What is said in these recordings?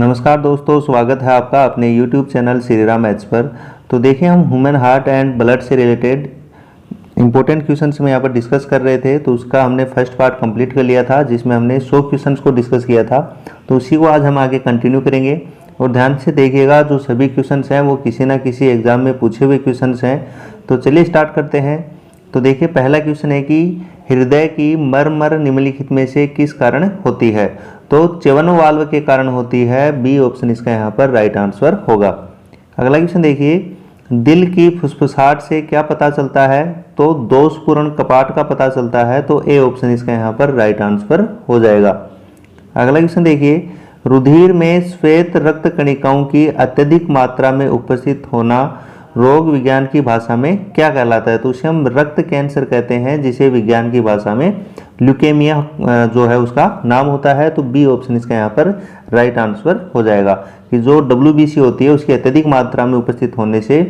नमस्कार दोस्तों, स्वागत है आपका अपने YouTube channel Shri Ram maths पर। तो देखिए, हम ह्यूमन हार्ट एंड ब्लड से रिलेटेड इंपॉर्टेंट क्वेश्चंस में यहाँ पर डिस्कस कर रहे थे। तो उसका हमने फर्स्ट पार्ट कंप्लीट कर लिया था, जिसमें हमने 100 क्वेश्चंस को डिस्कस किया था। तो उसी को आज हम आगे कंटिन्यू करेंगे। और ध्यान से देखिएगा, जो सभी क्वेश्चंस हैं वो किसी ना किसी एग्जाम में पूछे हुए क्वेश्चंस हैं। तो चलिए स्टार्ट करते हैं। तो देखिए, पहला क्वेश्चन है कि हृदय की मर निम्नलिखित में से किस कारण होती है। तो च्यवन वाल्व के कारण होती है। बी ऑप्शन इसका यहाँ पर राइट आंसर होगा। अगला क्वेश्चन देखिए, दिल की फुसफुसाहट से क्या पता चलता है। तो दोषपूर्ण कपाट का पता चलता है। तो ए ऑप्शन इसका यहाँ पर राइट आंसर हो जाएगा। अगला क्वेश्चन देखिए, रुधिर में श्वेत रक्त कणिकाओं की अत्यधिक मात्रा में उपस्थित होना रोग विज्ञान की भाषा में क्या कहलाता है। तो उसे हम रक्त कैंसर कहते हैं, जिसे विज्ञान की भाषा में ल्यूकेमिया जो है उसका नाम होता है। तो बी ऑप्शन इसका यहाँ पर राइट आंसर हो जाएगा कि जो WBC होती है उसकी अत्यधिक मात्रा में उपस्थित होने से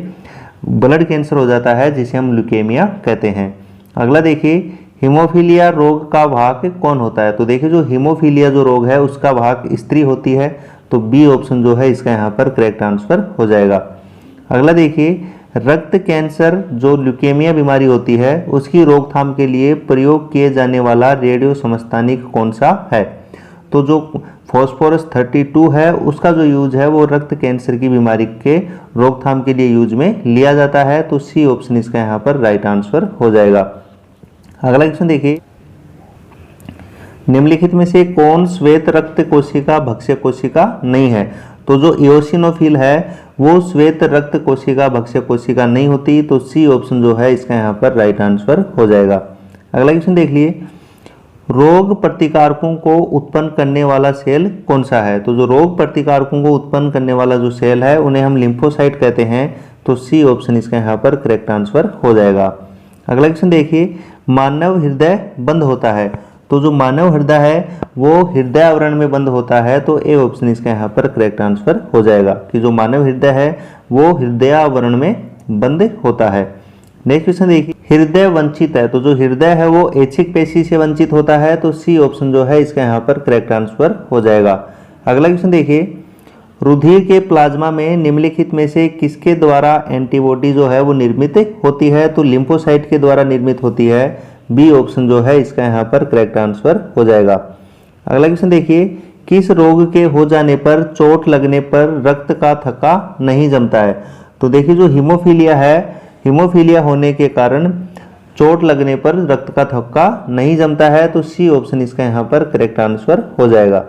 ब्लड कैंसर हो जाता है, जिसे हम ल्यूकेमिया कहते हैं। अगला देखिए, हीमोफीलिया रोग का वाहक कौन होता है। तो देखिए, जो हीमोफीलिया जो रोग है उसका वाहक स्त्री होती है। तो बी ऑप्शन जो है इसका यहाँ पर करेक्ट आंसर हो जाएगा। अगला देखिए, रक्त कैंसर जो ल्यूकेमिया बीमारी होती है उसकी रोकथाम के लिए प्रयोग किए जाने वाला रेडियो समस्थानिक कौन सा है। तो जो फॉस्फोरस 32 है उसका जो यूज है वो रक्त कैंसर की बीमारी के रोकथाम के लिए यूज में लिया जाता है। तो सी ऑप्शन इसका यहाँ पर राइट आंसर हो जाएगा। अगला क्वेश्चन देखिए, निम्नलिखित में से कौन श्वेत रक्त कोशिका भक्ष्य कोशिका नहीं है। तो जो इओसिनोफिल है वो श्वेत रक्त कोशिका भक्ष्य कोशिका नहीं होती। तो सी ऑप्शन जो है इसका यहाँ पर राइट आंसर हो जाएगा। अगला क्वेश्चन देख लिए, रोग प्रतिकारकों को उत्पन्न करने वाला सेल कौन सा है। तो जो रोग प्रतिकारकों को उत्पन्न करने वाला जो सेल है उन्हें हम लिम्फोसाइट कहते हैं। तो सी ऑप्शन इसका यहाँ पर करेक्ट आंसर हो जाएगा। अगला क्वेश्चन देखिए, मानव हृदय बंद होता है। तो जो मानव हृदय है वो हृदय आवरण में बंद होता है। तो ए ऑप्शन इसका यहाँ पर करेक्ट आंसर हो जाएगा कि जो मानव हृदय है वो हृदय आवरण में बंद होता है। नेक्स्ट क्वेश्चन देखिए, हृदय वंचित है। तो जो हृदय है वो ऐच्छिक पेशी से वंचित होता है। तो सी ऑप्शन जो है इसका यहाँ पर करेक्ट आंसर हो जाएगा। अगला क्वेश्चन देखिए, रुधिर के प्लाज्मा में निम्नलिखित में से किसके द्वारा एंटीबॉडी जो है वो निर्मित होती है। तो लिम्फोसाइट के द्वारा निर्मित होती है। बी ऑप्शन जो है इसका यहाँ पर करेक्ट आंसर हो जाएगा। अगला क्वेश्चन देखिए, किस रोग के हो जाने पर चोट लगने पर रक्त का थक्का नहीं जमता है। तो देखिए, जो हीमोफीलिया है, हीमोफीलिया होने के कारण चोट लगने पर रक्त का थक्का नहीं जमता है। तो सी ऑप्शन इसका यहाँ पर करेक्ट आंसर हो जाएगा।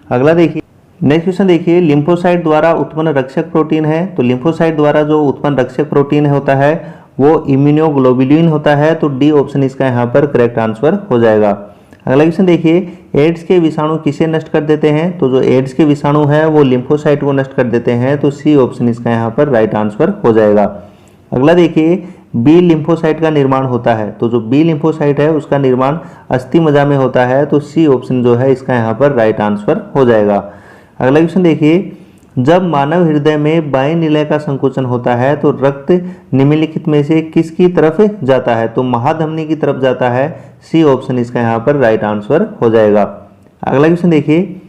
अगला देखिए, नेक्स्ट क्वेश्चन देखिए, लिम्फोसाइट द्वारा उत्पन्न रक्षक प्रोटीन है। तो लिम्फोसाइट द्वारा जो उत्पन्न रक्षक प्रोटीन होता है वो इम्यूनोग्लोबुलिन होता है। तो डी ऑप्शन इसका यहाँ पर करेक्ट आंसर हो जाएगा। अगला क्वेश्चन देखिए, एड्स के विषाणु किसे नष्ट कर देते हैं। तो जो एड्स के विषाणु है वो लिम्फोसाइट को नष्ट कर देते हैं। तो सी ऑप्शन इसका यहाँ पर राइट आंसर हो जाएगा। अगला देखिए, बी लिम्फोसाइट का निर्माण होता है। तो जो बी लिम्फोसाइट है उसका निर्माण अस्थि मज्जा में होता है। तो सी ऑप्शन जो है इसका यहाँ पर राइट आंसर हो जाएगा। अगला क्वेश्चन देखिए, जब मानव हृदय में बाएं निलय का संकुचन होता है तो रक्त निम्नलिखित में से किसकी तरफ जाता है। तो महाधमनी की तरफ जाता है। सी ऑप्शन इसका यहाँ पर राइट आंसर हो जाएगा। अगला क्वेश्चन देखिए,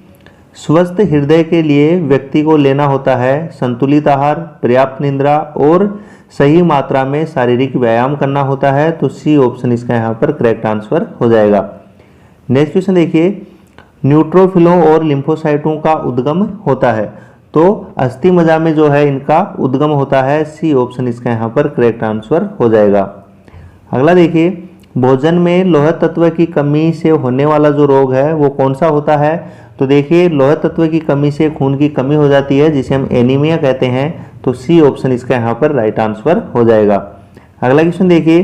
स्वस्थ हृदय के लिए व्यक्ति को लेना होता है संतुलित आहार, पर्याप्त निद्रा और सही मात्रा में शारीरिक व्यायाम करना होता है। तो सी ऑप्शन इसका यहाँ पर करेक्ट आंसर हो जाएगा। नेक्स्ट क्वेश्चन देखिए, न्यूट्रोफिलों और लिम्फोसाइटों का उद्गम होता है। तो अस्थि मज्जा में जो है इनका उद्गम होता है। सी ऑप्शन इसका यहाँ पर करेक्ट आंसर हो जाएगा। अगला देखिए, भोजन में लौह तत्व की कमी से होने वाला जो रोग है वो कौन सा होता है। तो देखिए, लौह तत्व की कमी से खून की कमी हो जाती है, जिसे हम एनीमिया कहते हैं। तो सी ऑप्शन इसका यहाँ पर राइट आंसर हो जाएगा। अगला क्वेश्चन देखिए,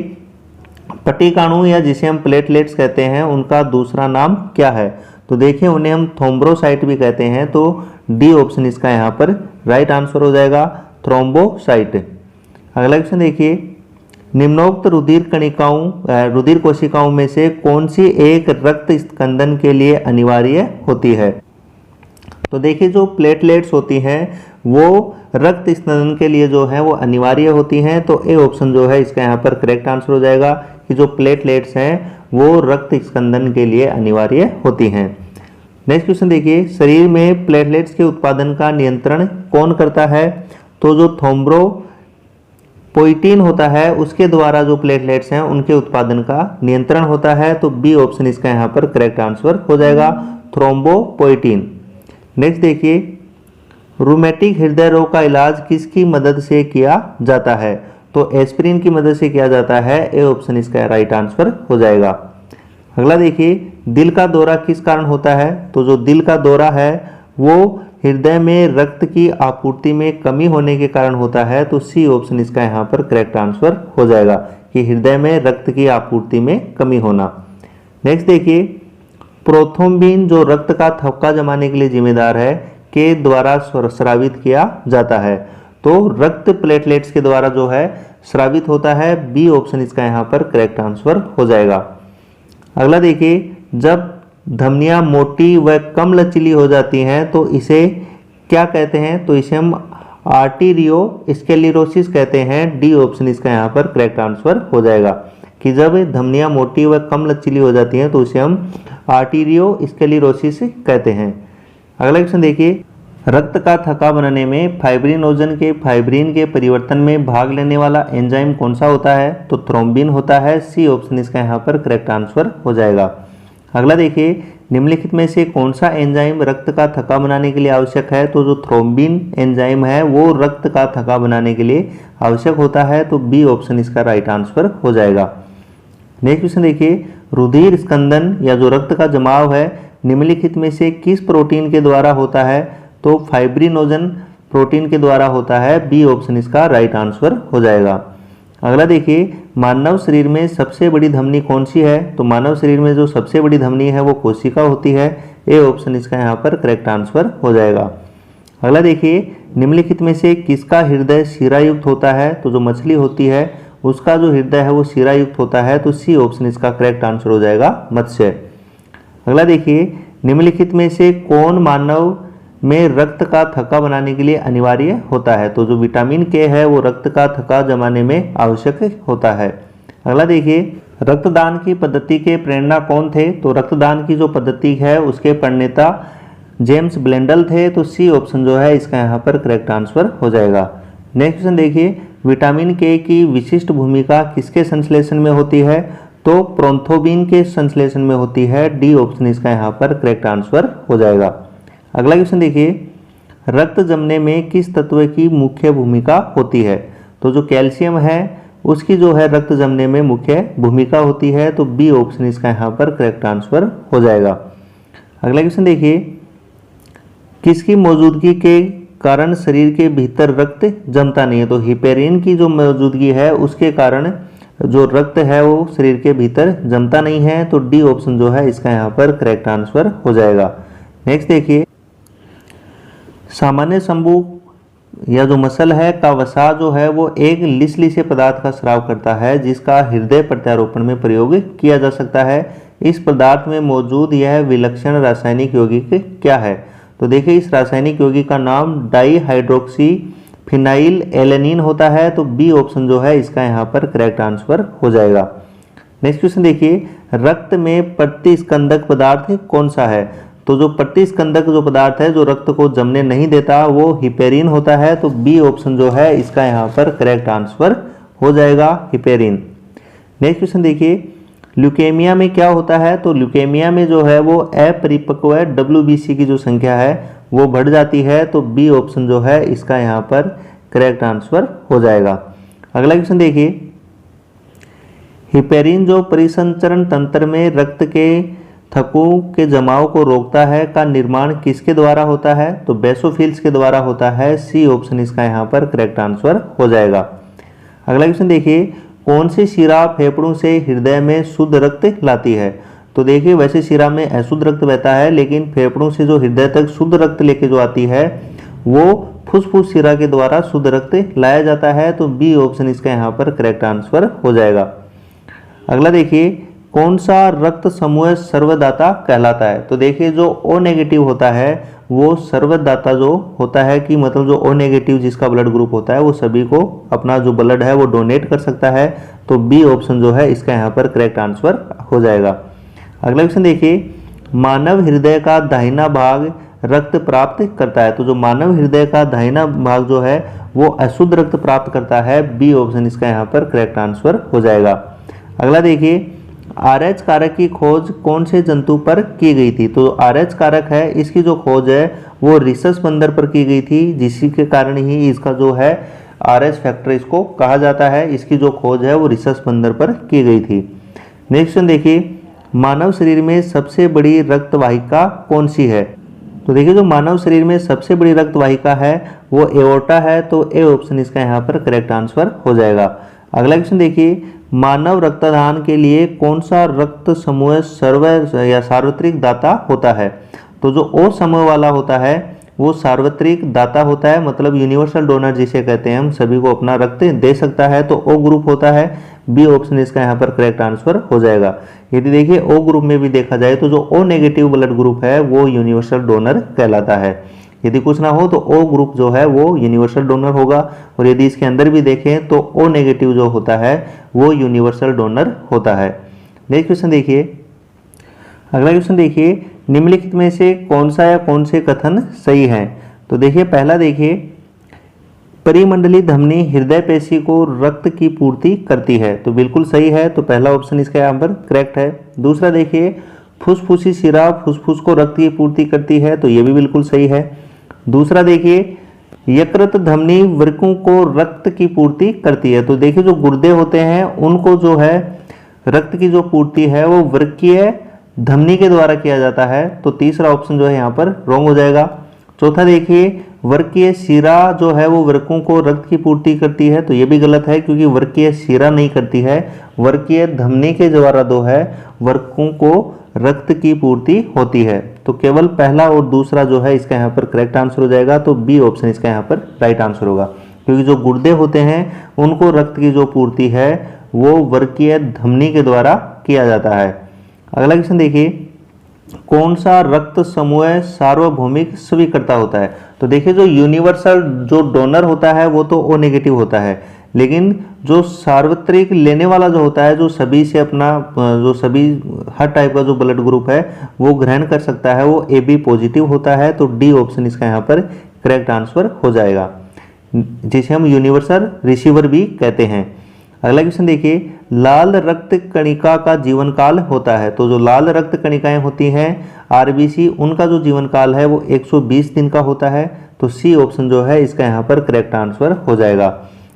पटिकाणु या जिसे हम प्लेटलेट्स कहते हैं उनका दूसरा नाम क्या है। तो देखिए, उन्हें हम थ्रोम्बोसाइट भी कहते हैं। तो डी ऑप्शन इसका यहाँ पर राइट आंसर हो जाएगा, थ्रोम्बोसाइट। अगला क्वेश्चन देखिए, निम्नोक्त रुधिर कोशिकाओं में से कौन सी एक रक्त स्कंदन के लिए अनिवार्य होती है। तो देखिए, जो प्लेटलेट्स होती हैं वो रक्त स्कंदन के लिए जो है वो अनिवार्य होती हैं। तो ए ऑप्शन जो है इसका यहाँ पर करेक्ट आंसर हो जाएगा कि जो प्लेटलेट्स हैं वो रक्त स्कंदन के लिए अनिवार्य होती हैं। नेक्स्ट क्वेश्चन देखिए, शरीर में प्लेटलेट्स के उत्पादन का नियंत्रण कौन करता है? तो जो थ्रोम्बोपोइटीन होता है उसके द्वारा जो प्लेटलेट्स हैं उनके उत्पादन का नियंत्रण होता है। तो बी ऑप्शन इसका यहाँ पर करेक्ट आंसर हो जाएगा, थ्रोम्बोपोइटीन। नेक्स्ट देखिए, रूमेटिक हृदय रोग का इलाज किसकी मदद से किया जाता है? तो एस्पिरिन की मदद से किया जाता है। ए ऑप्शन इसका राइट आंसर हो जाएगा। अगला देखिए, दिल का दौरा किस कारण होता है? तो जो दिल का दौरा है वो हृदय में रक्त की आपूर्ति में कमी होने के कारण होता है। तो सी ऑप्शन इसका यहाँ पर करेक्ट आंसर हो जाएगा कि हृदय में रक्त की आपूर्ति में कमी होना। नेक्स्ट देखिए, प्रोथ्रोम्बिन जो रक्त का थक्का जमाने के लिए जिम्मेदार है के द्वारा स्रावित किया जाता है। तो रक्त प्लेटलेट्स के द्वारा जो है स्रावित होता है। बी ऑप्शन इसका यहाँ पर करेक्ट आंसर हो जाएगा। अगला देखिए, जब धमनियां मोटी व कम लचीली हो जाती हैं तो इसे क्या कहते हैं? तो इसे हम आर्टीरियोस्क्लेरोसिस कहते हैं। डी ऑप्शन इसका यहाँ पर करेक्ट आंसर हो जाएगा कि जब धमनियां मोटी व कम लचीली हो जाती हैं तो इसे हम आर्टीरियोस्क्लेरोसिस कहते हैं। अगला क्वेश्चन देखिए, रक्त का थक्का बनाने में फाइब्रिनोजन के फाइब्रिन के परिवर्तन में भाग लेने वाला एंजाइम कौन सा होता है? तो थ्रोम्बिन होता है। सी ऑप्शन इसका यहाँ पर करेक्ट आंसर हो जाएगा। अगला देखिए, निम्नलिखित में से कौन सा एंजाइम रक्त का थक्का बनाने के लिए आवश्यक है? तो जो थ्रोम्बिन एंजाइम है वो रक्त का थक्का बनाने के लिए आवश्यक होता है। तो बी ऑप्शन इसका राइट आंसर हो जाएगा। नेक्स्ट क्वेश्चन देखिए, रुधिर स्कंदन या जो रक्त का जमाव है निम्नलिखित में से किस प्रोटीन के द्वारा होता है? तो फाइब्रिनोजन प्रोटीन के द्वारा होता है। बी ऑप्शन इसका राइट आंसर हो जाएगा। अगला देखिए, मानव शरीर में सबसे बड़ी धमनी कौन सी है? तो मानव शरीर में जो सबसे बड़ी धमनी है वो कोशिका होती है। ए ऑप्शन इसका यहाँ पर करेक्ट आंसर हो जाएगा। अगला देखिए, निम्नलिखित में से किसका हृदय शिरायुक्त होता है? तो जो मछली होती है उसका जो हृदय है वो शिरायुक्त होता है। तो सी ऑप्शन इसका करेक्ट आंसर हो जाएगा, मत्स्य। अगला देखिए, निम्नलिखित में से कौन मानव में रक्त का थक्का बनाने के लिए अनिवार्य होता है? तो जो विटामिन के है वो रक्त का थक्का जमाने में आवश्यक होता है। अगला देखिए, रक्तदान की पद्धति के प्रेरणा कौन थे? तो रक्तदान की जो पद्धति है उसके प्रणेता जेम्स ब्लेंडल थे। तो सी ऑप्शन जो है इसका यहाँ पर करेक्ट आंसर हो जाएगा। नेक्स्ट क्वेश्चन देखिए, विटामिन के की विशिष्ट भूमिका किसके संश्लेषण में होती है? तो प्रोथ्रोम्बिन के संश्लेषण में होती है। डी ऑप्शन इसका यहाँ पर करेक्ट आंसर हो जाएगा। अगला क्वेश्चन देखिए, रक्त जमने में किस तत्व की मुख्य भूमिका होती है? तो जो कैल्शियम है उसकी जो है रक्त जमने में मुख्य भूमिका होती है। तो बी ऑप्शन इसका यहाँ पर करेक्ट आंसर हो जाएगा। अगला क्वेश्चन देखिए, किसकी मौजूदगी के कारण शरीर के भीतर रक्त जमता नहीं है? तो हिपेरिन की जो मौजूदगी है उसके कारण जो रक्त है वो शरीर के भीतर जमता नहीं है। तो डी ऑप्शन जो है इसका यहाँ पर करेक्ट आंसर हो जाएगा। नेक्स्ट देखिए, सामान्य संभोग या जो मसल है का वसा जो है वो एक लिसलिसे पदार्थ का स्राव करता है जिसका हृदय प्रत्यारोपण में प्रयोग किया जा सकता है। इस पदार्थ में मौजूद यह विलक्षण रासायनिक यौगिक क्या है? तो देखिए, इस रासायनिक यौगिक का नाम डाईहाइड्रोक्सी फिनाइल एलेनिन होता है। तो बी ऑप्शन जो है इसका यहाँ पर करेक्ट आंसर हो जाएगा। नेक्स्ट क्वेश्चन देखिए, रक्त में प्रतिस्कंदक पदार्थ कौन सा है? तो जो प्रतिस्कंदक जो पदार्थ है जो रक्त को जमने नहीं देता वो हिपेरिन होता है। तो बी ऑप्शन जो है इसका यहाँ पर करेक्ट आंसर हो जाएगा, हिपेरिन। नेक्स्ट क्वेश्चन देखिए, ल्यूकेमिया में क्या होता है? तो ल्यूकेमिया में जो है वो अपरिपक्व WBC की जो संख्या है वो बढ़ जाती है। तो बी ऑप्शन जो है इसका यहाँ पर करेक्ट आंसर हो जाएगा। अगला क्वेश्चन देखिए, हिपेरिन जो परिसंचरण तंत्र में रक्त के थक्कों के जमाव को रोकता है का निर्माण किसके द्वारा होता है? तो बेसोफिल्स के द्वारा होता है। सी ऑप्शन इसका यहाँ पर करेक्ट आंसर हो जाएगा। अगला क्वेश्चन देखिए, कौन सी शिरा फेफड़ों से हृदय में शुद्ध रक्त लाती है? तो देखिए, वैसे शिरा में अशुद्ध रक्त बहता है लेकिन फेफड़ों से जो हृदय तक शुद्ध रक्त लेके जो आती है वो फुसफुस शिरा के द्वारा शुद्ध रक्त लाया जाता है। तो बी ऑप्शन इसका यहाँ पर करेक्ट आंसर हो जाएगा। अगला देखिए, कौन सा रक्त समूह सर्वदाता कहलाता है? तो देखिए, जो O नेगेटिव होता है वो सर्वदाता जो होता है कि मतलब जो O नेगेटिव जिसका ब्लड ग्रुप होता है वो सभी को अपना जो ब्लड है वो डोनेट कर सकता है। तो बी ऑप्शन जो है इसका यहाँ पर करेक्ट आंसर हो जाएगा। अगला क्वेश्चन देखिए, मानव हृदय का दाहिना भाग रक्त प्राप्त करता है। तो जो मानव हृदय का दाहिना भाग जो है वो अशुद्ध रक्त प्राप्त करता है। बी ऑप्शन इसका यहाँ पर करेक्ट आंसर हो जाएगा। अगला देखिए, RH कारक की खोज कौन से जंतु पर की गई थी। तो RH कारक है इसकी जो खोज है वो रिसस बंदर पर की गई थी, जिसी के कारण ही इसका जो है RH फैक्टर इसको कहा जाता है। इसकी जो खोज है वो रिसस बंदर पर की गई थी। नेक्स्ट क्वेश्चन देखिए, मानव शरीर में सबसे बड़ी रक्त वाहिका कौन सी है। तो देखिए, जो मानव शरीर में सबसे बड़ी रक्त वाहिका है वो एओर्टा है। तो ए ऑप्शन इसका यहाँ पर करेक्ट आंसर हो जाएगा। अगला क्वेश्चन देखिए, मानव रक्तदान के लिए कौन सा रक्त समूह सार्वत्रिक दाता होता है। तो जो ओ समूह वाला होता है वो सार्वत्रिक दाता होता है, मतलब यूनिवर्सल डोनर जिसे कहते हैं, हम सभी को अपना रक्त दे सकता है, तो ओ ग्रुप होता है। बी ऑप्शन इसका यहाँ पर करेक्ट आंसर हो जाएगा। यदि देखिए ओ ग्रुप में भी देखा जाए तो जो ओ नेगेटिव ब्लड ग्रुप है वो यूनिवर्सल डोनर कहलाता है। यदि कुछ ना हो तो ओ ग्रुप जो है वो यूनिवर्सल डोनर होगा, और यदि इसके अंदर भी देखें तो ओ नेगेटिव जो होता है वो यूनिवर्सल डोनर होता है। नेक्स्ट क्वेश्चन देखिए, अगला क्वेश्चन देखिए, निम्नलिखित में से कौन सा या कौन से कथन सही है। तो देखिए, पहला देखिए, परिमंडली धमनी हृदय पेशी को रक्त की पूर्ति करती है। तो बिल्कुल सही है, तो पहला ऑप्शन इसका यहाँ पर करेक्ट है। दूसरा देखिए, फुसफुसी शिरा फुसफुस को रक्त की पूर्ति करती है। तो ये भी बिल्कुल सही है। दूसरा देखिए, यकृत धमनी वृक्कों को रक्त की पूर्ति करती है। तो देखिए, जो गुर्दे होते हैं उनको जो है रक्त की जो पूर्ति है वो वृक्कीय धमनी के द्वारा किया जाता है। तो तीसरा ऑप्शन जो है यहाँ पर रॉन्ग हो जाएगा। चौथा देखिए, वृक्कीय शिरा जो है वो वृक्कों को रक्त की पूर्ति करती है। तो ये भी गलत है, क्योंकि वृक्कीय शिरा नहीं करती है, वृक्कीय धमनी के द्वारा जो है वृक्कों को रक्त की पूर्ति होती है। तो केवल पहला और दूसरा जो है इसका यहाँ पर करेक्ट आंसर हो जाएगा। तो बी ऑप्शन इसका यहाँ पर राइट आंसर होगा, क्योंकि जो गुर्दे होते हैं उनको रक्त की जो पूर्ति है वो वृक्कीय धमनी के द्वारा किया जाता है। अगला क्वेश्चन देखिए, कौन सा रक्त समूह सार्वभौमिक स्वीकर्ता होता है। तो देखिए, जो यूनिवर्सल जो डोनर होता है वो तो ओ नेगेटिव होता है, लेकिन जो सार्वत्रिक लेने वाला जो होता है, जो सभी से अपना जो सभी हर टाइप का जो ब्लड ग्रुप है वो ग्रहण कर सकता है, वो ए बी पॉजिटिव होता है। तो डी ऑप्शन इसका यहाँ पर करेक्ट आंसर हो जाएगा, जिसे हम यूनिवर्सल रिसीवर भी कहते हैं। अगला क्वेश्चन देखिए, लाल रक्त कणिका का जीवन काल होता है। तो जो लाल रक्त कणिकाएं होती हैं आरबीसी, उनका जो जीवन काल है वो 120 दिन का होता है। तो सी ऑप्शन जो है इसका यहाँ पर करेक्ट आंसर हो जाएगा।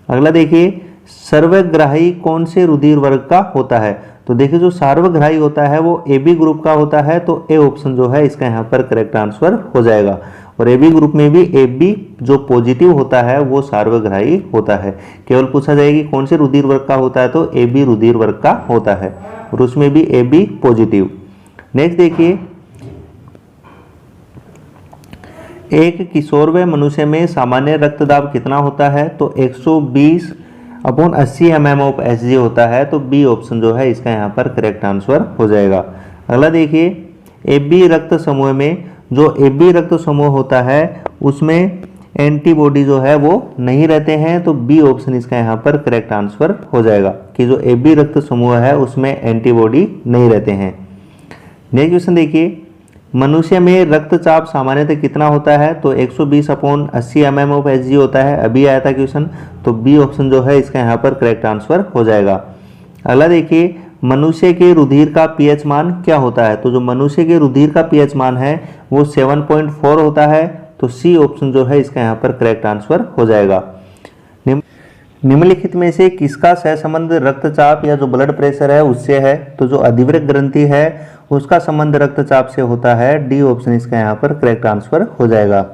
अगला देखिए, सर्वग्राही कौन से रुधिर वर्ग का होता है। तो देखिए, जो सर्वग्राही होता है वो ए बी ग्रुप का होता है। तो ए ऑप्शन जो है इसका यहाँ पर करेक्ट आंसर हो जाएगा। और ए बी ग्रुप में भी ए बी जो पॉजिटिव होता है वो सर्वग्राही होता है। केवल पूछा जाएगी कौन से रुधिर वर्ग का होता है, तो ए बी रुधिर वर्ग का होता है, और उसमें भी ए बी पॉजिटिव। नेक्स्ट देखिए, एक किशोरवय मनुष्य में सामान्य रक्तदाब कितना होता है। तो 120/80 mm ऑफ Hg होता है। तो बी ऑप्शन जो है इसका यहाँ पर करेक्ट आंसर हो जाएगा। अगला देखिए, ए बी रक्त समूह में जो ए बी रक्त समूह होता है उसमें एंटीबॉडी जो है वो नहीं रहते हैं। तो बी ऑप्शन इसका यहाँ पर करेक्ट आंसर हो जाएगा कि जो ए बी रक्त समूह है उसमें एंटीबॉडी नहीं रहते हैं। नेक्स्ट क्वेश्चन देखिए, मनुष्य में रक्तचाप सामान्यतः कितना होता है। तो 120/80 mm ऑफ Hg होता है, अभी आया था क्वेश्चन। तो बी ऑप्शन जो है इसका यहाँ पर करेक्ट आंसर हो जाएगा। अगला देखिए, मनुष्य के रुधिर का पीएच मान क्या होता है। तो जो मनुष्य के रुधिर का पीएच मान है वो 7.4 होता है। तो सी ऑप्शन जो है इसका यहाँ पर करेक्ट आंसर हो जाएगा। निम्नलिखित में से किसका सहसंबंध रक्तचाप या जो ब्लड प्रेशर है उससे है। तो जो अधिवृक्क ग्रंथि है उसका संबंध रक्तचाप से होता है। डी ऑप्शन इसका यहाँ पर करेक्ट आंसर हो जाएगा।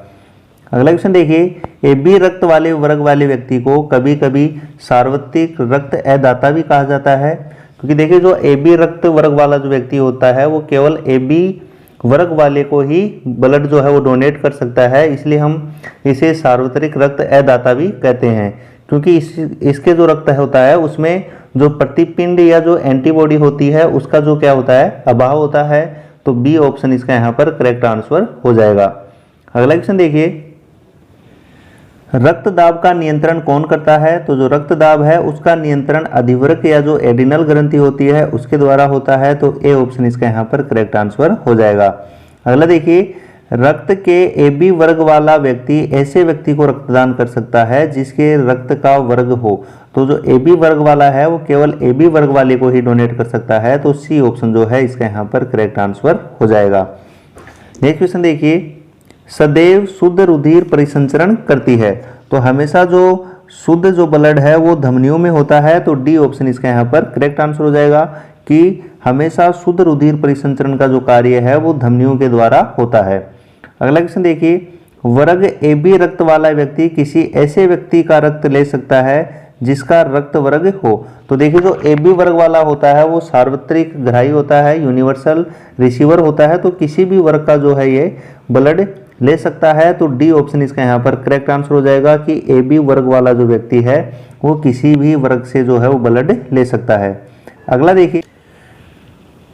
अगला क्वेश्चन देखिए, ए बी रक्त वाले वर्ग वाले व्यक्ति को कभी कभी सार्वत्रिक रक्त अदाता भी कहा जाता है, क्योंकि देखिए, जो ए बी रक्त वर्ग वाला जो व्यक्ति होता है वो केवल ए बी वर्ग वाले को ही ब्लड जो है वो डोनेट कर सकता है, इसलिए हम इसे सार्वत्रिक रक्त अदाता भी कहते हैं। क्योंकि इसके जो रक्त होता है उसमें जो प्रतिपिंड या जो एंटीबॉडी होती है उसका जो क्या होता है, अभाव होता है। तो बी ऑप्शन इसका यहाँ पर करेक्ट आंसर हो जाएगा। अगला क्वेश्चन देखिए, रक्त दाब का नियंत्रण कौन करता है? तो जो रक्त दाब है उसका नियंत्रण अधिवृक्क या जो एडिनल ग्रंथि होती है उसके द्वारा होता है। तो ए ऑप्शन इसका यहाँ पर करेक्ट आंसर हो जाएगा। अगला देखिए, रक्त के ए बी वर्ग वाला व्यक्ति ऐसे व्यक्ति को रक्तदान कर सकता है जिसके रक्त का वर्ग हो। तो जो ए बी वर्ग वाला है वो केवल ए बी वर्ग वाले को ही डोनेट कर सकता है। तो सी ऑप्शन जो है इसका यहाँ पर करेक्ट आंसर हो जाएगा। नेक्स्ट क्वेश्चन देखिए, सदैव शुद्ध रुधिर परिसंचरण करती है। तो हमेशा जो शुद्ध जो ब्लड है वो धमनियों में होता है। तो डी ऑप्शन इसका यहाँ पर करेक्ट आंसर हो जाएगा कि हमेशा शुद्ध रुधिर परिसंचरण का जो कार्य है वो धमनियों के द्वारा होता है। अगला क्वेश्चन देखिए, वर्ग ए बी रक्त वाला व्यक्ति किसी ऐसे व्यक्ति का रक्त ले सकता है जिसका रक्त वर्ग हो। तो देखिए, जो ए बी वर्ग वाला होता है वो सार्वत्रिक ग्राही होता है, यूनिवर्सल रिसीवर होता है। तो किसी भी वर्ग का जो है ये ब्लड ले सकता है। तो डी ऑप्शन इसका यहाँ पर करेक्ट आंसर हो जाएगा कि ए बी वर्ग वाला जो व्यक्ति है वो किसी भी वर्ग से जो है वो ब्लड ले सकता है। अगला देखिए,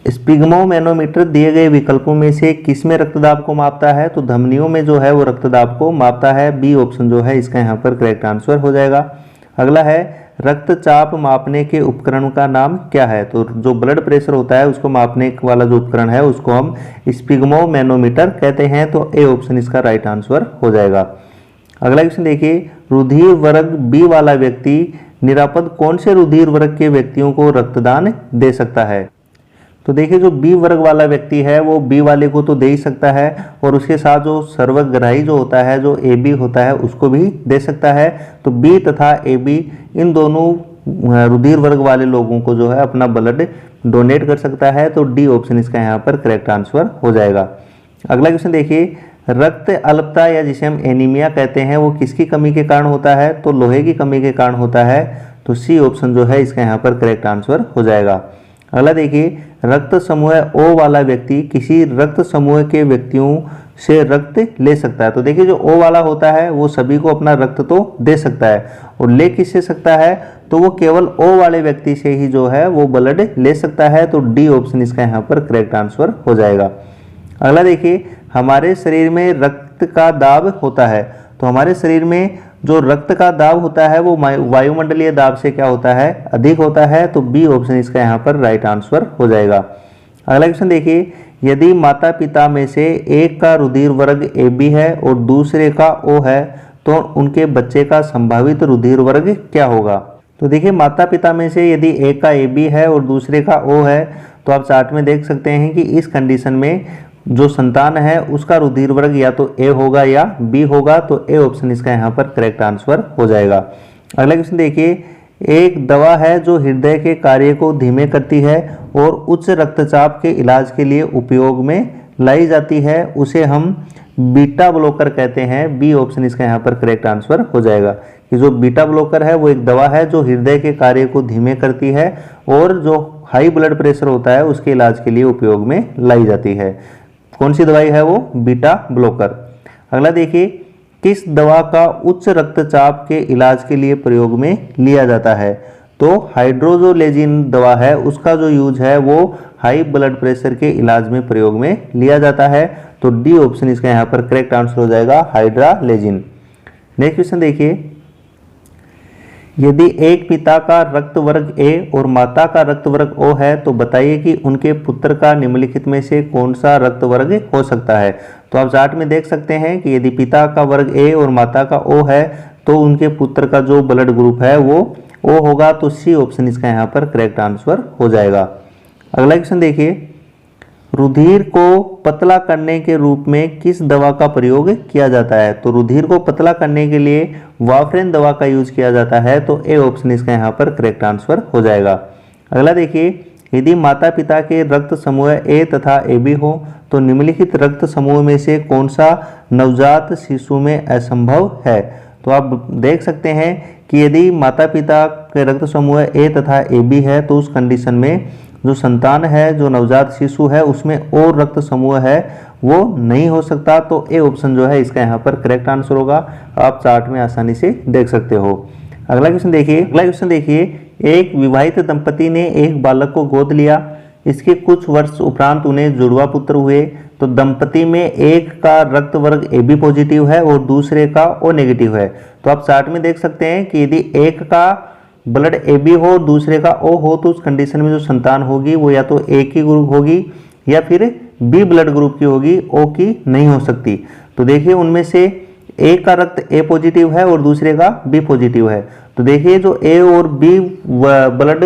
स्पिग्मोमैनोमीटर दिए गए विकल्पों में से किसमें रक्तदाब को मापता है? तो धमनियों में जो है वो रक्तदाब को मापता है। बी ऑप्शन जो है इसका यहाँ पर करेक्ट आंसर हो जाएगा। अगला है, रक्तचाप मापने के उपकरण का नाम क्या है? तो जो ब्लड प्रेशर होता है उसको मापने वाला जो उपकरण है उसको हम स्पिग्मोमैनोमीटर कहते हैं। तो ए ऑप्शन इसका राइट आंसर हो जाएगा। अगला क्वेश्चन देखिए, रुधिर वर्ग बी वाला व्यक्ति निरापद कौन से रुधिर वर्ग के व्यक्तियों को रक्तदान दे सकता है? तो देखिए, जो बी वर्ग वाला व्यक्ति है वो बी वाले को तो दे ही सकता है और उसके साथ जो सर्वग्राही जो होता है जो ए बी होता है उसको भी दे सकता है। तो बी तथा ए बी इन दोनों रुधिर वर्ग वाले लोगों को जो है अपना ब्लड डोनेट कर सकता है। तो डी ऑप्शन इसका यहाँ पर करेक्ट आंसर हो जाएगा। अगला क्वेश्चन देखिए, रक्त अल्पता या जिसे हम एनीमिया कहते हैं वो किसकी कमी के कारण होता है? तो लोहे की कमी के कारण होता है। तो सी ऑप्शन जो है इसका यहाँ पर करेक्ट आंसर हो जाएगा। अगला देखिए, रक्त समूह ओ वाला व्यक्ति किसी रक्त समूह के व्यक्तियों से रक्त ले सकता है। तो देखिए, जो ओ वाला होता है वो सभी को अपना रक्त तो दे सकता है और ले किससे सकता है? तो वो केवल ओ वाले व्यक्ति से ही जो है वो ब्लड ले सकता है। तो डी ऑप्शन इसका यहाँ पर करेक्ट आंसर हो जाएगा। अगला देखिए, हमारे शरीर में रक्त का दाब होता है। तो हमारे शरीर में जो रक्त का दाब होता है वो वायुमंडलीय दाब से क्या होता है? अधिक होता है। तो बी ऑप्शन इसका यहाँ पर राइट आंसर हो जाएगा। अगला क्वेश्चन देखिए, यदि माता पिता में से एक का रुधिर वर्ग ए बी है और दूसरे का ओ है तो उनके बच्चे का संभावित रुधिर वर्ग क्या होगा? तो देखिए, माता पिता में से यदि एक का ए बी है और दूसरे का ओ है तो आप चार्ट में देख सकते हैं कि इस कंडीशन में जो संतान है उसका रुधिर वर्ग या तो ए होगा या बी होगा। तो ए ऑप्शन इसका यहाँ पर करेक्ट आंसर हो जाएगा। अगला क्वेश्चन देखिए, एक दवा है जो हृदय के कार्य को धीमे करती है और उच्च रक्तचाप के इलाज के लिए उपयोग में लाई जाती है, उसे हम बीटा ब्लॉकर कहते हैं। बी ऑप्शन इसका यहाँ पर करेक्ट आंसर हो जाएगा कि जो बीटा ब्लॉकर है वो एक दवा है जो हृदय के कार्य को धीमे करती है और जो हाई ब्लड प्रेशर होता है उसके इलाज के लिए उपयोग में लाई जाती है। कौन सी दवाई है वो? Beta blocker. अगला देखिए, किस दवा का उच्च रक्तचाप के इलाज के लिए प्रयोग में लिया जाता है? तो हाइड्रोजोलेजिन दवा है उसका जो यूज है वो हाई ब्लड प्रेशर के इलाज में प्रयोग में लिया जाता है। तो डी ऑप्शन इसका यहाँ पर करेक्ट आंसर हो जाएगा, हाइड्रालेजिन। नेक्स्ट क्वेश्चन देखिए, यदि एक पिता का रक्त वर्ग ए और माता का रक्त वर्ग ओ है तो बताइए कि उनके पुत्र का निम्नलिखित में से कौन सा रक्त वर्ग हो सकता है? तो आप चार्ट में देख सकते हैं कि यदि पिता का वर्ग ए और माता का ओ है तो उनके पुत्र का जो ब्लड ग्रुप है वो ओ होगा। तो सी ऑप्शन इसका यहाँ पर करेक्ट आंसर हो जाएगा। अगला क्वेश्चन देखिए, रुधिर को पतला करने के रूप में किस दवा का प्रयोग किया जाता है? तो रुधिर को पतला करने के लिए वाफरेन दवा का यूज किया जाता है। तो ए ऑप्शन इसका यहाँ पर करेक्ट आंसर हो जाएगा। अगला देखिए, यदि माता पिता के रक्त समूह ए तथा ए बी हो तो निम्नलिखित रक्त समूह में से कौन सा नवजात शिशु में असंभव है? तो आप देख सकते हैं कि यदि माता पिता के रक्त समूह ए तथा ए बी है तो उस कंडीशन में जो संतान है जो नवजात शिशु है उसमें और रक्त समूह है वो नहीं हो सकता। तो ए ऑप्शन जो है इसका यहाँ पर करेक्ट आंसर होगा। आप चार्ट में आसानी से देख सकते हो। अगला क्वेश्चन देखिए, एक विवाहित दंपति ने एक बालक को गोद लिया। इसके कुछ वर्ष उपरांत उन्हें जुड़वा पुत्र हुए तो दंपति में एक का रक्त वर्ग ए बी पॉजिटिव है और दूसरे का ओ नेगेटिव है। तो आप चार्ट में देख सकते हैं कि यदि एक का ब्लड ए बी हो दूसरे का ओ हो तो उस कंडीशन में जो संतान होगी वो या तो ए की ग्रुप होगी या फिर बी ब्लड ग्रुप की होगी, ओ की नहीं हो सकती। तो देखिए उनमें से एक का रक्त ए पॉजिटिव है और दूसरे का बी पॉजिटिव है। तो देखिए जो ए और बी ब्लड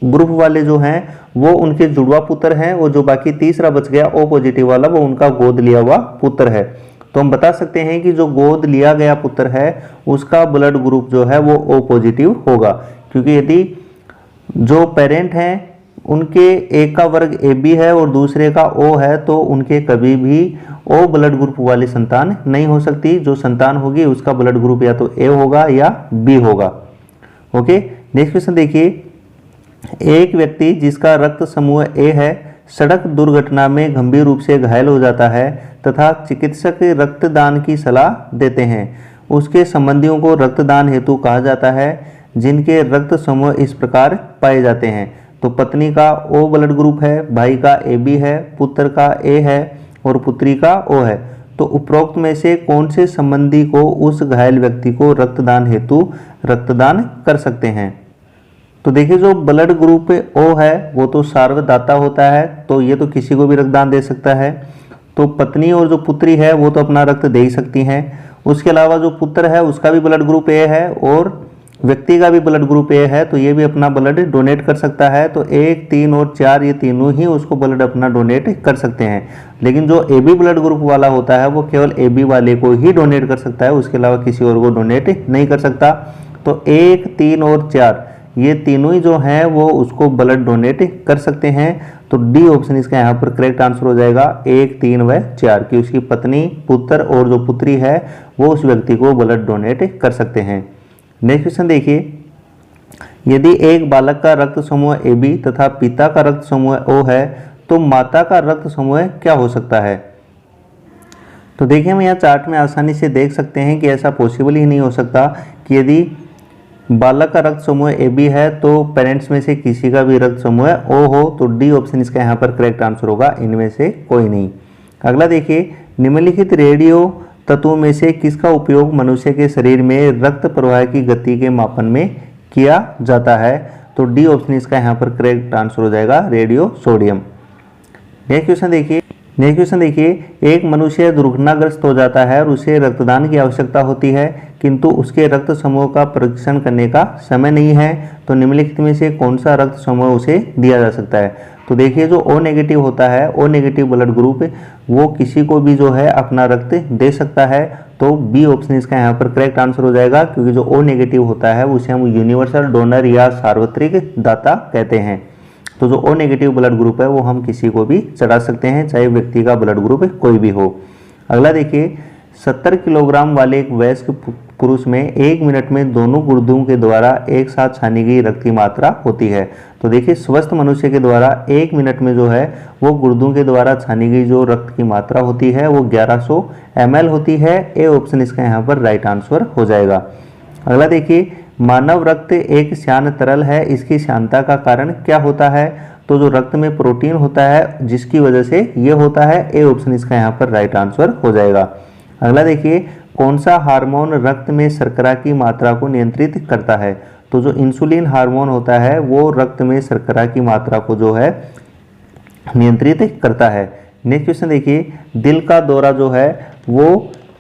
ग्रुप वाले जो हैं वो उनके जुड़वा पुत्र हैं और जो बाकी तीसरा बच गया ओ पॉजिटिव वाला वो उनका गोद लिया हुआ पुत्र है। तो हम बता सकते हैं कि जो गोद लिया गया पुत्र है उसका ब्लड ग्रुप जो है वो ओ पॉजिटिव होगा, क्योंकि यदि जो पेरेंट हैं उनके एक का वर्ग ए बी है और दूसरे का ओ है तो उनके कभी भी ओ ब्लड ग्रुप वाली संतान नहीं हो सकती। जो संतान होगी उसका ब्लड ग्रुप या तो ए होगा या बी होगा। ओके, नेक्स्ट क्वेश्चन देखिए, एक व्यक्ति जिसका रक्त समूह ए है सड़क दुर्घटना में गंभीर रूप से घायल हो जाता है तथा चिकित्सक रक्तदान की सलाह देते हैं। उसके संबंधियों को रक्तदान हेतु कहा जाता है जिनके रक्त समूह इस प्रकार पाए जाते हैं। तो पत्नी का ओ ब्लड ग्रुप है, भाई का ए बी है, पुत्र का ए है और पुत्री का ओ है। तो उपरोक्त में से कौन से संबंधी को उस घायल व्यक्ति को रक्तदान हेतु रक्तदान कर सकते हैं? तो देखिए जो ब्लड ग्रुप ओ है वो तो सार्वदाता होता है, तो ये तो किसी को भी रक्तदान दे सकता है। तो पत्नी और जो पुत्री है वो तो अपना रक्त दे ही सकती हैं। उसके अलावा जो पुत्र है उसका भी ब्लड ग्रुप ए है और व्यक्ति का भी ब्लड ग्रुप ए है, तो ये भी अपना ब्लड डोनेट कर सकता है। तो 1, 3 और 4 ये तीनों ही उसको ब्लड अपना डोनेट कर सकते हैं। लेकिन जो ए बी ब्लड ग्रुप वाला होता है वो केवल ए बी वाले को ही डोनेट कर सकता है, उसके अलावा किसी और को डोनेट नहीं कर सकता। तो 1, 3 और 4 ये तीनों ही जो हैं वो उसको ब्लड डोनेट कर सकते हैं। तो डी ऑप्शन इसका यहाँ पर करेक्ट आंसर हो जाएगा 1, 3 व 4 कि उसकी पत्नी, पुत्र और जो पुत्री है वो उस व्यक्ति को ब्लड डोनेट कर सकते हैं। नेक्स्ट क्वेश्चन देखिए, यदि एक बालक का रक्त समूह ए बी तथा पिता का रक्त समूह ओ है तो माता का रक्त समूह क्या हो सकता है? तो देखिए हम यहाँ चार्ट में आसानी से देख सकते हैं कि ऐसा पॉसिबल ही नहीं हो सकता कि यदि बालक का रक्त समूह ए बी है तो पेरेंट्स में से किसी का भी रक्त समूह ओ हो। तो डी ऑप्शन इसका यहाँ पर करेक्ट आंसर होगा, इनमें से कोई नहीं। अगला देखिए, निम्नलिखित रेडियो तत्वों में से किसका उपयोग मनुष्य के शरीर में रक्त प्रवाह की गति के मापन में किया जाता है? तो डी ऑप्शन इसका यहाँ पर करेक्ट आंसर हो जाएगा, रेडियो सोडियम। नेक्स्ट क्वेश्चन देखिए, एक मनुष्य दुर्घटनाग्रस्त हो जाता है और उसे रक्तदान की आवश्यकता होती है किंतु उसके रक्त समूह का परीक्षण करने का समय नहीं है। तो निम्नलिखित में से कौन सा रक्त समूह उसे दिया जा सकता है? तो देखिए जो ओ नेगेटिव होता है, ओ नेगेटिव ब्लड ग्रुप, वो किसी को भी जो है अपना रक्त दे सकता है। तो बी ऑप्शन इसका यहाँ पर करेक्ट आंसर हो जाएगा, क्योंकि जो ओ नेगेटिव होता है उसे हम यूनिवर्सल डोनर या सार्वत्रिक दाता कहते हैं। तो जो ओ नेगेटिव ब्लड ग्रुप है वो हम किसी को भी चढ़ा सकते हैं, चाहे व्यक्ति का ब्लड ग्रुप कोई भी हो। अगला देखिए, 70 किलोग्राम वाले एक वयस्क पुरुष में 1 मिनट में दोनों गुर्दों के द्वारा एक साथ छानी गई रक्त की मात्रा होती है। तो देखिए स्वस्थ मनुष्य के द्वारा 1 मिनट में जो है वो गुर्दों के द्वारा छानी गई जो रक्त की मात्रा होती है वो 1100 ml होती है। ए ऑप्शन इसका यहाँ पर राइट आंसर हो जाएगा। अगला देखिए, मानव रक्त एक श्यान तरल है, इसकी श्यानता का कारण क्या होता है? तो जो रक्त में प्रोटीन होता है जिसकी वजह से ये होता है। ए ऑप्शन इसका यहाँ पर राइट आंसर हो जाएगा। अगला देखिए, कौन सा हार्मोन रक्त में शर्करा की मात्रा को नियंत्रित करता है? तो जो इंसुलिन हार्मोन होता है वो रक्त में शर्करा की मात्रा को जो है नियंत्रित करता है। नेक्स्ट क्वेश्चन देखिए, दिल का दौरा जो है वो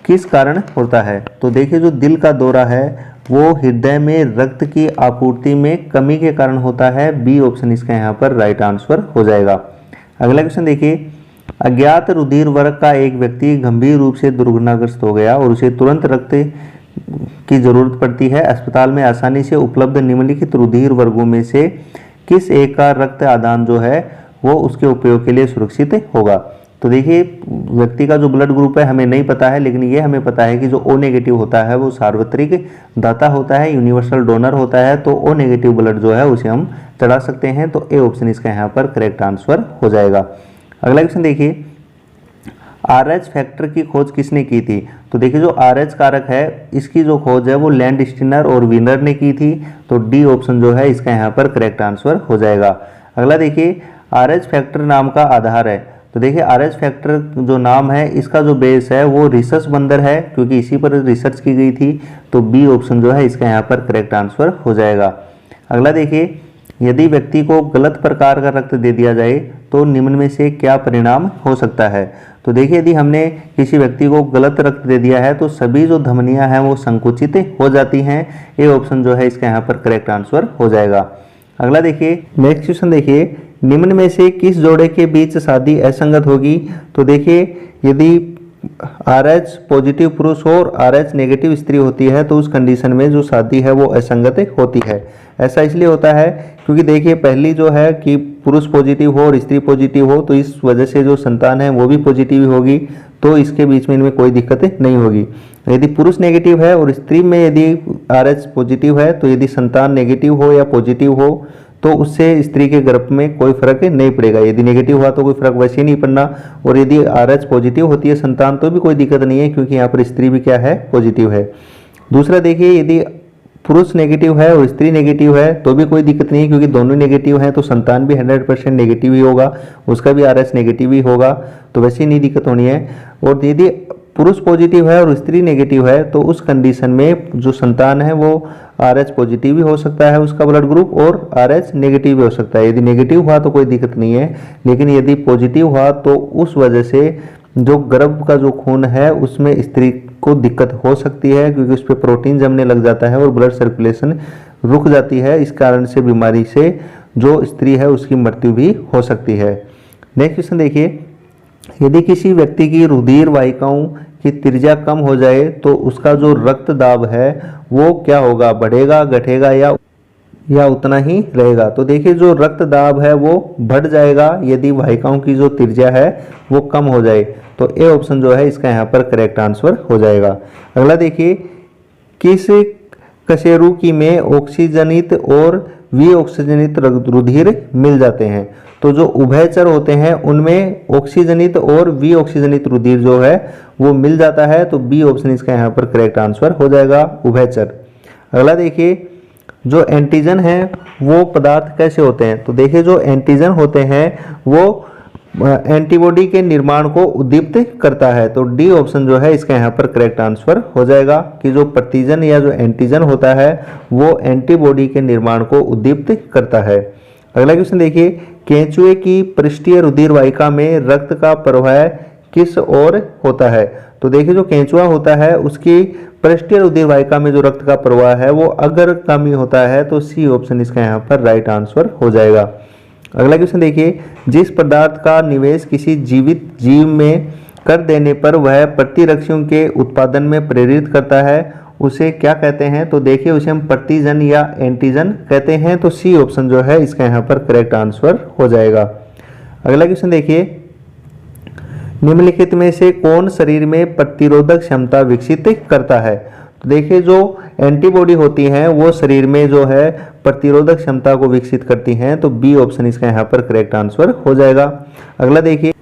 किस कारण होता है? तो देखिए जो दिल का दौरा है वो हृदय में रक्त की आपूर्ति में कमी के कारण होता है। बी ऑप्शन इसका यहाँ पर राइट आंसर हो जाएगा। अगला क्वेश्चन देखिए, अज्ञात रुधिर वर्ग का एक व्यक्ति गंभीर रूप से दुर्घटनाग्रस्त हो गया और उसे तुरंत रक्त की जरूरत पड़ती है। अस्पताल में आसानी से उपलब्ध निम्नलिखित रुधिर वर्गों में से किस एक का रक्त आदान जो है वो उसके उपयोग के लिए सुरक्षित होगा? तो देखिए व्यक्ति का जो ब्लड ग्रुप है हमें नहीं पता है, लेकिन ये हमें पता है कि जो ओ नेगेटिव होता है वो सार्वत्रिक दाता होता है, यूनिवर्सल डोनर होता है। तो ओ नेगेटिव ब्लड जो है उसे हम चढ़ा सकते हैं। तो ए ऑप्शन इसका यहाँ पर करेक्ट आंसर हो जाएगा। अगला क्वेश्चन देखिए, RH फैक्टर की खोज किसने की थी? तो देखिए जो RH कारक है इसकी जो खोज है वो लैंडस्टीनर और विनर ने की थी। तो डी ऑप्शन जो है इसका यहाँ पर करेक्ट आंसर हो जाएगा। अगला देखिए, RH फैक्टर नाम का आधार है। तो देखिए RH फैक्टर जो नाम है इसका जो बेस है वो रिसर्च बंदर है, क्योंकि इसी पर रिसर्च की गई थी। तो बी ऑप्शन जो है इसका यहाँ पर करेक्ट आंसर हो जाएगा। अगला देखिए, यदि व्यक्ति को गलत प्रकार का रक्त दे दिया जाए तो निम्न में से क्या परिणाम हो सकता है। तो देखिए, यदि हमने किसी व्यक्ति को गलत रक्त दे दिया है तो सभी जो धमनियां हैं वो संकुचित हो जाती हैं। ये ऑप्शन जो है इसका यहाँ पर करेक्ट आंसर हो जाएगा। अगला देखिए, नेक्स्ट क्वेश्चन देखिए, निम्न में से किस जोड़े के बीच शादी असंगत होगी। तो देखिए, यदि RH पॉजिटिव पुरुष हो और RH नेगेटिव स्त्री होती है तो उस कंडीशन में जो शादी है वो असंगत होती है। ऐसा इसलिए होता है क्योंकि देखिए, पहली जो है कि पुरुष पॉजिटिव हो और स्त्री पॉजिटिव हो, तो इस वजह से जो संतान है वो भी पॉजिटिव होगी, तो इसके बीच में इनमें कोई दिक्कत नहीं होगी। यदि पुरुष नेगेटिव है और स्त्री में यदि RH पॉजिटिव है, तो यदि संतान नेगेटिव हो या पॉजिटिव हो तो उससे स्त्री के गर्भ में कोई फर्क नहीं पड़ेगा। यदि नेगेटिव हुआ तो कोई फर्क वैसे ही नहीं पड़ना, और यदि RH पॉजिटिव होती है संतान तो भी कोई दिक्कत नहीं है, क्योंकि यहाँ पर स्त्री भी क्या है, पॉजिटिव है। दूसरा देखिए, यदि पुरुष नेगेटिव है और स्त्री नेगेटिव है तो भी कोई दिक्कत नहीं है, क्योंकि दोनों नेगेटिव हैं तो संतान भी 100% नेगेटिव ही होगा, उसका भी RH नेगेटिव ही होगा, तो वैसे ही नहीं दिक्कत होनी है। और यदि पुरुष पॉजिटिव है और स्त्री नेगेटिव है तो उस कंडीशन में जो संतान है वो RH पॉजिटिव भी हो सकता है उसका ब्लड ग्रुप, और RH नेगेटिव भी हो सकता है। यदि नेगेटिव हुआ तो कोई दिक्कत नहीं है, लेकिन यदि पॉजिटिव हुआ तो उस वजह से जो गर्भ का जो खून है उसमें स्त्री को दिक्कत हो सकती है, क्योंकि उस पर प्रोटीन जमने लग जाता है और ब्लड सर्कुलेशन रुक जाती है। इस कारण से बीमारी से जो स्त्री है उसकी मृत्यु भी हो सकती है। नेक्स्ट क्वेश्चन देखिए, यदि किसी व्यक्ति की रुधिर वाहिकाओं की त्रिज्या कम हो जाए तो उसका जो रक्त दाब है वो क्या होगा, बढ़ेगा, घटेगा या उतना ही रहेगा। तो देखिए, जो रक्त दाब है वो बढ़ जाएगा यदि वाहिकाओं की जो त्रिज्या है वो कम हो जाए। तो ए ऑप्शन जो है इसका यहाँ पर करेक्ट आंसर हो जाएगा। अगला देखिए, किस कशेरुकी में ऑक्सीजनित और विऑक्सीजनित रुधिर मिल जाते हैं। तो जो उभयचर होते हैं उनमें ऑक्सीजनित और विऑक्सीजनित रुधिर जो है वो मिल जाता है, तो बी ऑप्शन इसका यहाँ पर करेक्ट आंसर हो जाएगा, उभयचर। अगला देखिए, जो एंटीजन है वो पदार्थ कैसे होते हैं। तो देखिए, जो एंटीजन होते हैं वो एंटीबॉडी के निर्माण को उद्दीप्त करता है, तो डी ऑप्शन जो है इसका यहाँ पर करेक्ट आंसर हो जाएगा कि जो प्रतिजन या जो एंटीजन होता है वो एंटीबॉडी के निर्माण को उद्दीप्त करता है। अगला क्वेश्चन देखिए, केंचुए की पृष्ठीय रुधिर वाहिका में रक्त का प्रवाह किस ओर होता है। तो देखिए, जो केंचुआ होता है उसकी पृष्ठीय रुधिर वाहिका में जो रक्त का प्रवाह है वो अग्रगामी होता है, तो सी ऑप्शन इसका यहाँ पर राइट आंसर हो जाएगा। अगला क्वेश्चन देखिए, जिस पदार्थ का निवेश किसी जीवित जीव में कर देने पर वह प्रतिरक्षियों के उत्पादन में प्रेरित करता है उसे क्या कहते हैं। तो देखिए, उसे हम प्रतिजन या एंटीजन कहते हैं, तो सी ऑप्शन जो है इसका यहाँ पर करेक्ट आंसर हो जाएगा। अगला क्वेश्चन देखिए, निम्नलिखित में से कौन शरीर में प्रतिरोधक क्षमता विकसित करता है। तो देखिए, जो एंटीबॉडी होती हैं वो शरीर में जो है प्रतिरोधक क्षमता को विकसित करती हैं, तो बी ऑप्शन इसका यहाँ पर करेक्ट आंसर हो जाएगा। अगला देखिए,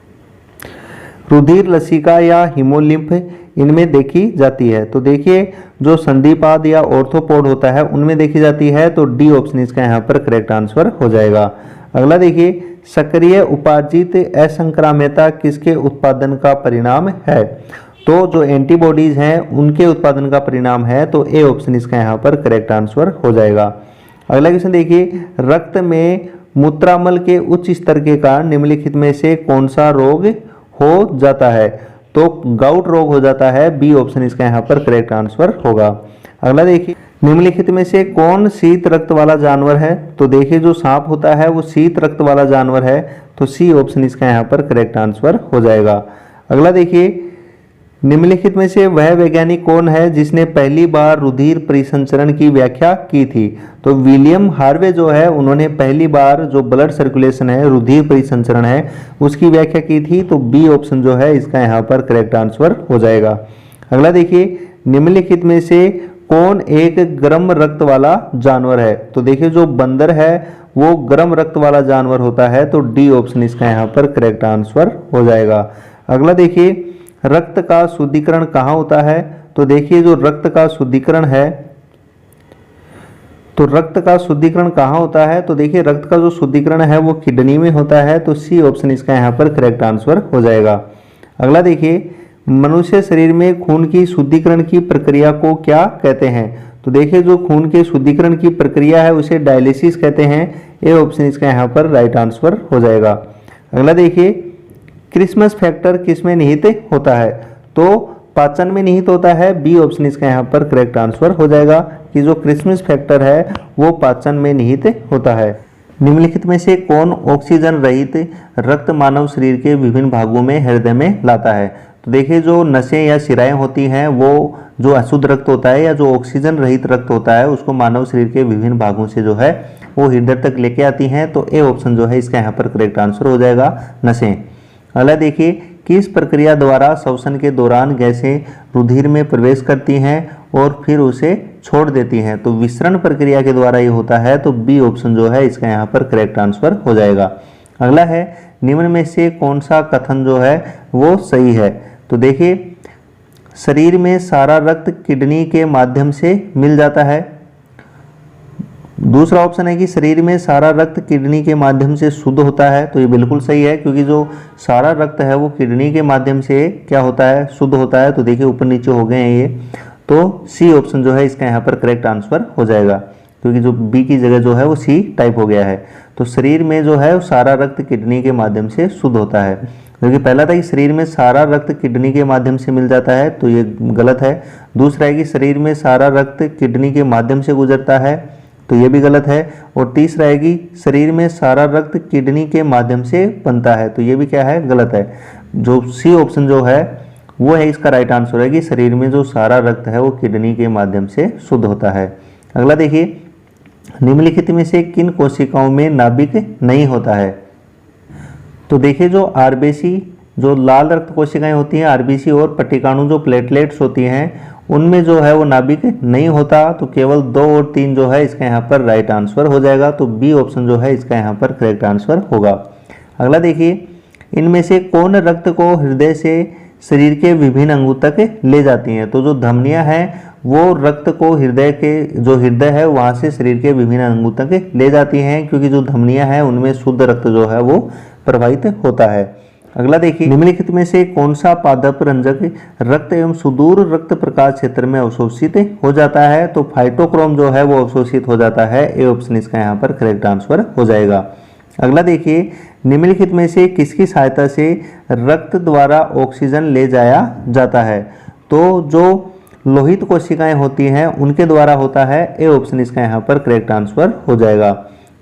रुधिर लसिका या हीमोलिम्फ इनमें देखी जाती है। तो देखिए, जो संधिपाद या ऑर्थोपोड होता है उनमें देखी जाती है, तो डी ऑप्शन इसका यहाँ पर करेक्ट आंसर हो जाएगा। अगला देखिए, सक्रिय उपार्जित असंक्राम्यता किसके उत्पादन का परिणाम है। तो जो एंटीबॉडीज हैं उनके उत्पादन का परिणाम है, तो ए ऑप्शन इसका यहाँ पर करेक्ट आंसर हो जाएगा। अगला क्वेश्चन देखिए, रक्त में मूत्रामल के उच्च स्तर के कारण निम्नलिखित में से कौन सा रोग हो जाता है। तो गाउट रोग हो जाता है, बी ऑप्शन इसका यहाँ पर करेक्ट आंसर होगा। अगला देखिए, निम्नलिखित में से कौन शीत रक्त वाला जानवर है। तो देखिए, जो सांप होता है वो शीत रक्त वाला जानवर है, तो सी ऑप्शन इसका यहाँ पर करेक्ट आंसर हो जाएगा। अगला देखिए, निम्नलिखित में से वह वैज्ञानिक कौन है जिसने पहली बार रुधिर परिसंचरण की व्याख्या की थी। तो विलियम हार्वे जो है उन्होंने पहली बार जो ब्लड सर्कुलेशन है, रुधिर परिसंचरण है, उसकी व्याख्या की थी, तो बी ऑप्शन जो है इसका यहाँ पर करेक्ट आंसर हो जाएगा। अगला देखिए, निम्नलिखित में से कौन एक गर्म रक्त वाला जानवर है। तो देखिए, जो बंदर है वो गर्म रक्त वाला जानवर होता है, तो डी ऑप्शन इसका यहाँ पर करेक्ट आंसर हो जाएगा। अगला देखिए, रक्त का शुद्धिकरण कहाँ होता है। तो देखिए, जो रक्त का शुद्धिकरण है तो रक्त का शुद्धिकरण कहाँ होता है? तो देखिए रक्त का जो शुद्धिकरण है वो किडनी में होता है, तो सी ऑप्शन इसका यहाँ पर करेक्ट आंसर हो जाएगा। अगला देखिए, मनुष्य शरीर में खून की शुद्धिकरण की प्रक्रिया को क्या कहते हैं? तो देखिए जो खून के शुद्धिकरण की प्रक्रिया है उसे डायलिसिस कहते हैं। ए ऑप्शन इसका यहाँ पर राइट आंसर हो जाएगा। अगला देखिए, क्रिसमस फैक्टर किसमें निहित होता है? तो पाचन में निहित होता है। बी ऑप्शन इसका यहाँ पर करेक्ट आंसर हो जाएगा कि जो क्रिसमस फैक्टर है वो पाचन में निहित होता है। निम्नलिखित में से कौन ऑक्सीजन रहित रक्त मानव शरीर के विभिन्न भागों में हृदय में लाता है? तो देखिए जो नसें या शिराएं होती हैं वो जो अशुद्ध रक्त होता है या जो ऑक्सीजन रहित रक्त होता है उसको मानव शरीर के विभिन्न भागों से जो है वो हृदय तक लेके आती हैं। तो ए ऑप्शन जो है इसका यहाँ पर करेक्ट आंसर हो जाएगा, नसें। अगला देखिए, किस प्रक्रिया द्वारा श्वसन के दौरान गैसें रुधिर में प्रवेश करती हैं और फिर उसे छोड़ देती हैं? तो विसरण प्रक्रिया के द्वारा ये होता है। तो बी ऑप्शन जो है इसका यहाँ पर करेक्ट आंसर हो जाएगा। अगला है, निम्न में से कौन सा कथन जो है वो सही है? तो देखिए शरीर में सारा रक्त किडनी के माध्यम से मिल जाता है। दूसरा ऑप्शन है कि शरीर में सारा रक्त किडनी के माध्यम से शुद्ध होता है। तो ये बिल्कुल सही है क्योंकि जो सारा रक्त है वो किडनी के माध्यम से क्या होता है, शुद्ध होता है। तो देखिए ऊपर नीचे हो गए हैं ये। तो सी ऑप्शन जो है इसका यहाँ पर करेक्ट आंसर हो जाएगा क्योंकि जो बी की जगह जो है वो सी टाइप हो गया है। तो शरीर में जो है वो सारा रक्त किडनी के माध्यम से शुद्ध होता है, क्योंकि पहला था कि शरीर में सारा रक्त किडनी के माध्यम से मिल जाता है, तो ये गलत है। दूसरा है कि शरीर में सारा रक्त किडनी के माध्यम से गुजरता है, तो ये भी गलत है। और तीसरा है कि शरीर में सारा रक्त किडनी के माध्यम से बनता है, तो ये भी क्या है, गलत है। जो सी ऑप्शन जो है वो है इसका राइट आंसर है कि शरीर में जो सारा रक्त है वो किडनी के माध्यम से शुद्ध होता है। अगला देखिए, निम्नलिखित में से किन कोशिकाओं में नाभिक नहीं होता है? तो देखिए जो आरबीसी जो लाल रक्त कोशिकाएं होती हैं, आरबीसी और पट्टिकाणु जो प्लेटलेट्स होती हैं उनमें जो है वो नाभिक नहीं होता। तो केवल 2 और 3 जो है इसका यहाँ पर राइट आंसर हो जाएगा। तो बी ऑप्शन जो है इसका यहाँ पर करेक्ट आंसर होगा। अगला देखिए, इनमें से कौन रक्त को हृदय से शरीर के विभिन्न अंगों तक ले जाती हैं? तो जो धमनियां हैं वो रक्त को हृदय के जो हृदय है वहां से शरीर के विभिन्न अंगों तक ले जाती हैं, क्योंकि जो धमनियां हैं उनमें शुद्ध रक्त जो है वो प्रवाहित होता है। अगला देखिए, निम्नलिखित में से कौन सा पादप रंजक रक्त एवं सुदूर रक्त प्रकाश क्षेत्र में अवशोषित हो जाता है? तो फाइटोक्रोम जो है वो अवशोषित हो जाता है। ए ऑप्शन इसका यहाँ पर करेक्ट आंसर हो जाएगा। अगला देखिए, निम्नलिखित में से किसकी सहायता से रक्त द्वारा ऑक्सीजन ले जाया जाता है? तो जो लोहित कोशिकाएं होती हैं उनके द्वारा होता है। ए ऑप्शन इसका यहाँ पर करेक्ट आंसर हो जाएगा।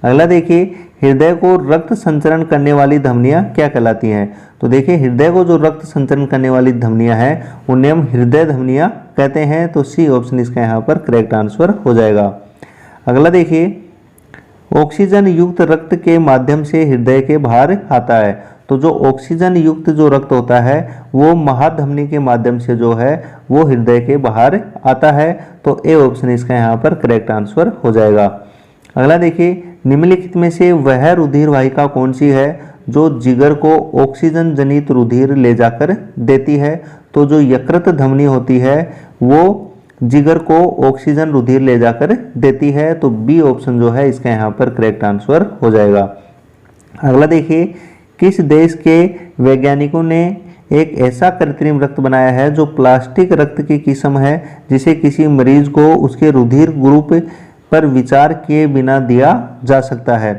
अगला देखिए, हृदय को रक्त संचरण करने वाली धमनियां क्या कहलाती हैं? तो देखिए हृदय को जो रक्त संचरण करने वाली धमनियां हैं उन्हें हम हृदय धमनियां कहते हैं। तो सी ऑप्शन इसका यहाँ पर करेक्ट आंसर हो जाएगा। अगला देखिए, ऑक्सीजन युक्त रक्त के माध्यम से हृदय के बाहर आता है। तो जो ऑक्सीजन युक्त जो रक्त होता है वो महाधमनी के माध्यम से जो है वो हृदय के बाहर आता है। तो ए ऑप्शन इसका यहाँ पर करेक्ट आंसर हो जाएगा। अगला देखिए, निम्नलिखित में से वह रुधिर वाहिका कौन सी है जो जिगर को ऑक्सीजन जनित रुधिर ले जाकर देती है? तो जो यकृत धमनी होती है वो जिगर को ऑक्सीजन रुधिर ले जाकर देती है। तो बी ऑप्शन जो है इसका यहाँ पर करेक्ट आंसर हो जाएगा। अगला देखिए, किस देश के वैज्ञानिकों ने एक ऐसा कृत्रिम रक्त बनाया है जो प्लास्टिक रक्त की किस्म है, जिसे किसी मरीज को उसके रुधिर ग्रुप पर विचार किए बिना दिया जा सकता है?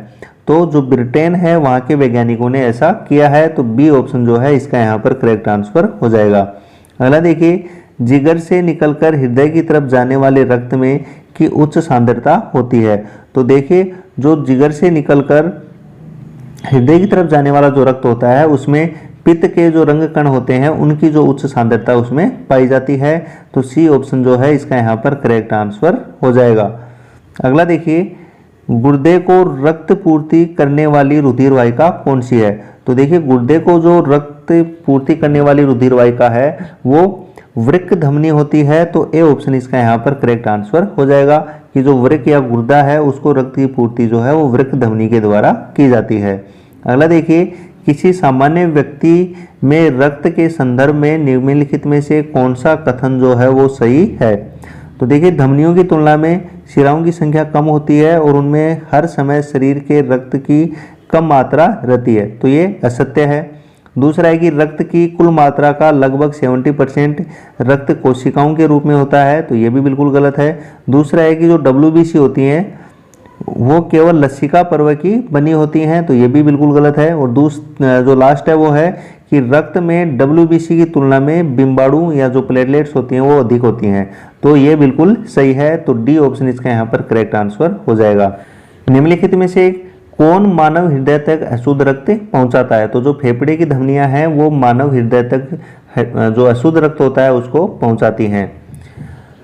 तो जो ब्रिटेन है वहाँ के वैज्ञानिकों ने ऐसा किया है। तो बी ऑप्शन जो है इसका यहाँ पर करेक्ट आंसर हो जाएगा। अगला देखिए, जिगर से निकलकर हृदय की तरफ जाने वाले रक्त में की उच्च सांद्रता होती है। तो देखिए जो जिगर से निकलकर हृदय की तरफ जाने वाला जो रक्त होता है उसमें पित्त के जो रंग कण होते हैं उनकी जो उच्च सांद्रता उसमें पाई जाती है। तो सी ऑप्शन जो है इसका यहाँ पर करेक्ट आंसर हो जाएगा। अगला देखिए, गुर्दे को रक्त पूर्ति करने वाली रुधिर वाहिका कौन सी है? तो देखिए गुर्दे को जो रक्त पूर्ति करने वाली रुधिर वाहिका है वो वृक्क धमनी होती है। तो ए ऑप्शन इसका यहाँ पर करेक्ट आंसर हो जाएगा कि जो वृक्क या गुर्दा है उसको रक्त की पूर्ति जो है वो वृक्क धमनी के द्वारा की जाती है। अगला देखिए, किसी सामान्य व्यक्ति में रक्त के संदर्भ में निम्नलिखित में से कौन सा कथन जो है वो सही है? तो देखिए धमनियों की तुलना में शिराओं की संख्या कम होती है और उनमें हर समय शरीर के रक्त की कम मात्रा रहती है, तो ये असत्य है। दूसरा है कि रक्त की कुल मात्रा का लगभग 70% रक्त कोशिकाओं के रूप में होता है, तो ये भी बिल्कुल गलत है। दूसरा है कि जो WBC होती हैं वो केवल लसिका पर्व की बनी होती हैं, तो ये भी बिल्कुल गलत है। और जो लास्ट है वो है कि रक्त में WBC की तुलना में बिम्बाणु या जो प्लेटलेट्स होती हैं वो अधिक होती हैं, तो ये बिल्कुल सही है। तो डी ऑप्शन इसका यहाँ पर करेक्ट आंसर हो जाएगा। निम्नलिखित में से कौन मानव हृदय तक अशुद्ध रक्त पहुंचाता है? तो जो फेफड़े की धमनियां हैं वो मानव हृदय तक जो अशुद्ध रक्त होता है उसको पहुंचाती हैं,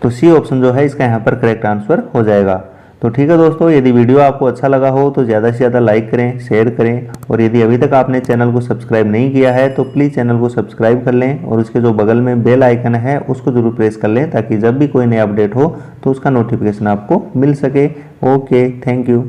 तो सी ऑप्शन जो है इसका यहाँ पर करेक्ट आंसर हो जाएगा। तो ठीक है दोस्तों, यदि वीडियो आपको अच्छा लगा हो तो ज़्यादा से ज़्यादा लाइक करें, शेयर करें, और यदि अभी तक आपने चैनल को सब्सक्राइब नहीं किया है तो प्लीज़ चैनल को सब्सक्राइब कर लें और उसके जो बगल में बेल आइकन है उसको जरूर प्रेस कर लें ताकि जब भी कोई नया अपडेट हो तो उसका नोटिफिकेशन आपको मिल सके। Okay, thank you.